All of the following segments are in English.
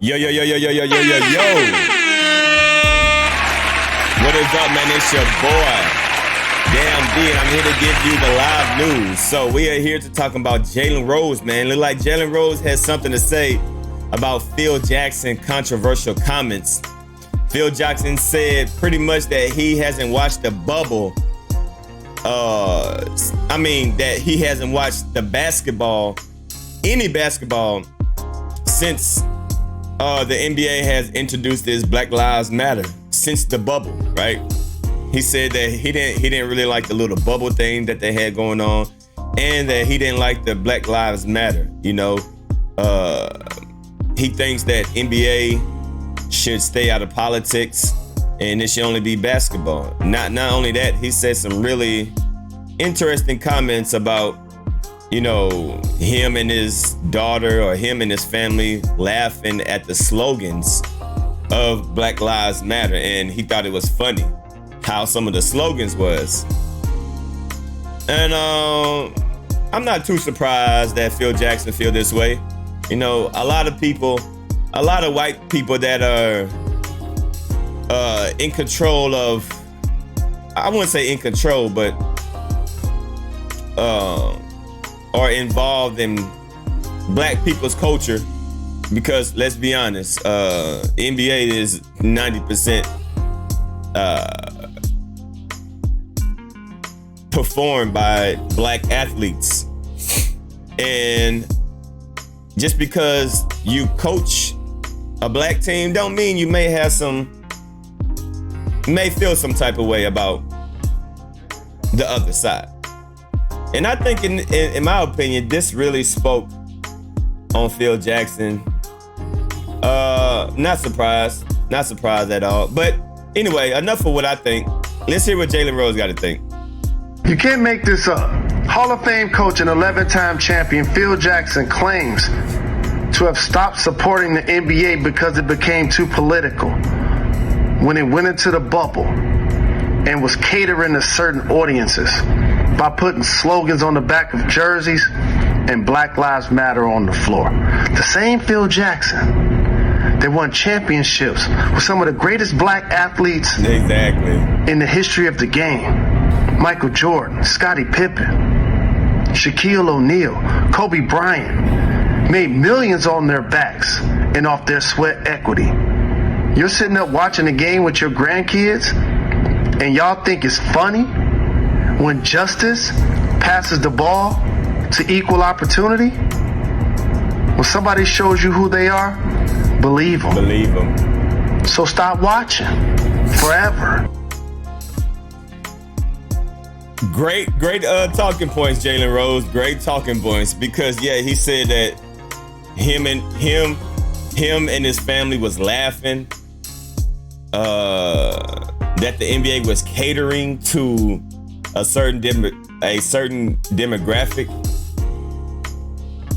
Yo, yo, yo, yo, yo, yo, yo, yo, yo. What is up, man? It's your boy, Damn D, and I'm here to give you the live news. So we are here to talk about Jalen Rose, man. Look like Jalen Rose has something to say about Phil Jackson controversial comments. Phil Jackson said pretty much that he hasn't watched the bubble. That he hasn't watched the basketball, any basketball, since the NBA has introduced this Black Lives Matter, since the bubble, right? He said that he didn't really like the little bubble thing that they had going on, and that he didn't like the Black Lives Matter. You know, he thinks that NBA should stay out of politics, and it should only be basketball. Not only that, he said some really interesting comments about, you know, him and his daughter or him and his family laughing at the slogans of Black Lives Matter, and he thought it was funny how some of the slogans was. And I'm not too surprised that Phil Jackson feel this way. You know, a lot of white people that are in control of, I wouldn't say in control, but are involved in black people's culture, because let's be honest, NBA is 90% performed by black athletes. And just because you coach a black team don't mean you may feel some type of way about the other side. And I think in my opinion, this really spoke on Phil Jackson. Not surprised at all. But anyway, enough of what I think. Let's hear what Jalen Rose got to think. You can't make this up. Hall of Fame coach and 11-time champion Phil Jackson claims to have stopped supporting the NBA because it became too political when it went into the bubble and was catering to certain audiences by putting slogans on the back of jerseys and Black Lives Matter on the floor. The same Phil Jackson that won championships with some of the greatest black athletes in the history of the game. Michael Jordan, Scottie Pippen, Shaquille O'Neal, Kobe Bryant, made millions on their backs and off their sweat equity. You're sitting up watching a game with your grandkids and y'all think it's funny when justice passes the ball to equal opportunity? When somebody shows you who they are, believe them. Believe them. So stop watching forever. Great talking points, Jalen Rose. Great talking points, because yeah, he said that him and his family was laughing. That the NBA was catering to a certain demographic.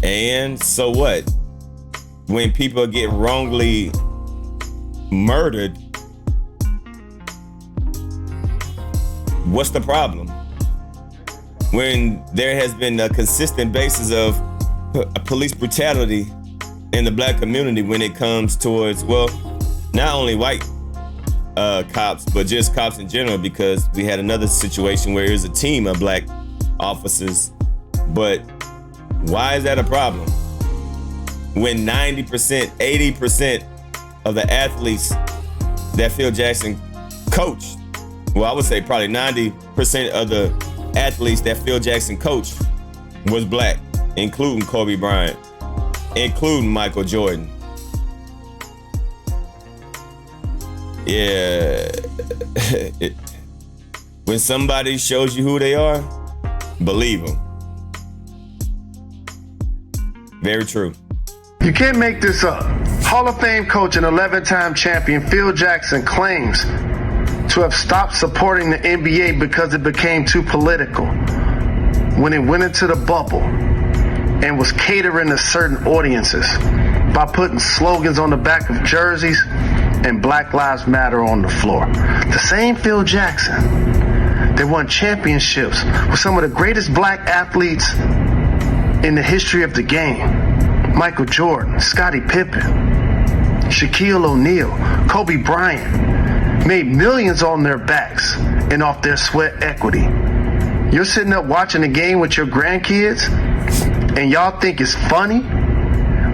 And so what? When people get wrongly murdered, what's the problem? When there has been a consistent basis of police brutality in the black community when it comes towards, well, not only white cops, but just cops in general, because we had another situation where it was a team of black officers. But why is that a problem? When 90%, 80% of the athletes that Phil Jackson coached, well, I would say probably 90% of the athletes that Phil Jackson coached was black, including Kobe Bryant, including Michael Jordan. Yeah. When somebody shows you who they are, believe them. Very true. You can't make this up. Hall of Fame coach and 11-time champion Phil Jackson claims to have stopped supporting the NBA because it became too political when it went into the bubble and was catering to certain audiences by putting slogans on the back of jerseys and Black Lives Matter on the floor. The same Phil Jackson that won championships with some of the greatest black athletes in the history of the game. Michael Jordan, Scottie Pippen, Shaquille O'Neal, Kobe Bryant made millions on their backs and off their sweat equity. You're sitting up watching the game with your grandkids and y'all think it's funny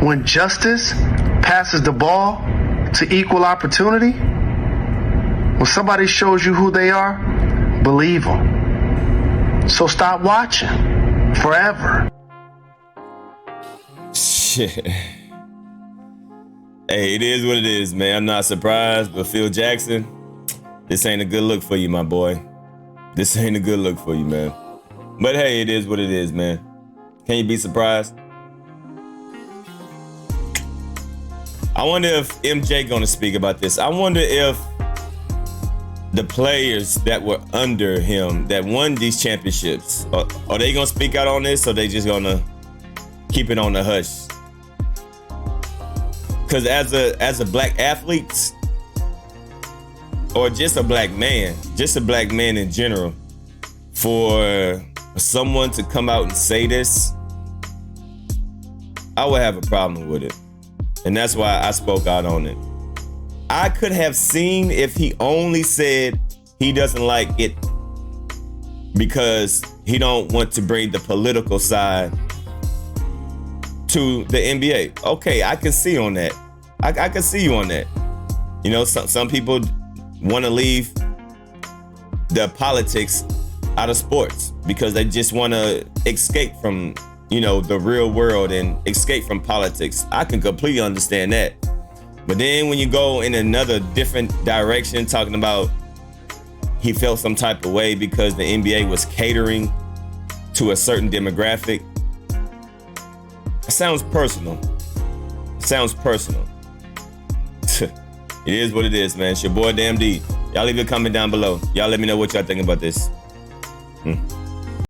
when justice passes the ball to equal opportunity? When somebody shows you who they are, believe them. So stop watching forever. Shit. Hey, it is what it is, man. I'm not surprised, but Phil Jackson, this ain't a good look for you, my boy. This ain't a good look for you, man. But hey, it is what it is, man. Can you be surprised? I wonder if MJ gonna speak about this. I wonder if the players that were under him that won these championships, are they gonna speak out on this, or they just gonna keep it on the hush? Because as a black athlete, or just a black man in general, for someone to come out and say this, I would have a problem with it. And that's why I spoke out on it. I could have seen if he only said he doesn't like it because he don't want to bring the political side to the NBA. Okay, I can see on that. I can see you on that. You know, some people want to leave the politics out of sports because they just want to escape from, you know, the real world and escape from politics. I can completely understand that. But then when you go in another different direction, talking about he felt some type of way because the NBA was catering to a certain demographic, it sounds personal. It sounds personal. It is what it is, man. It's your boy, Damn D. Y'all leave a comment down below. Y'all let me know what y'all think about this.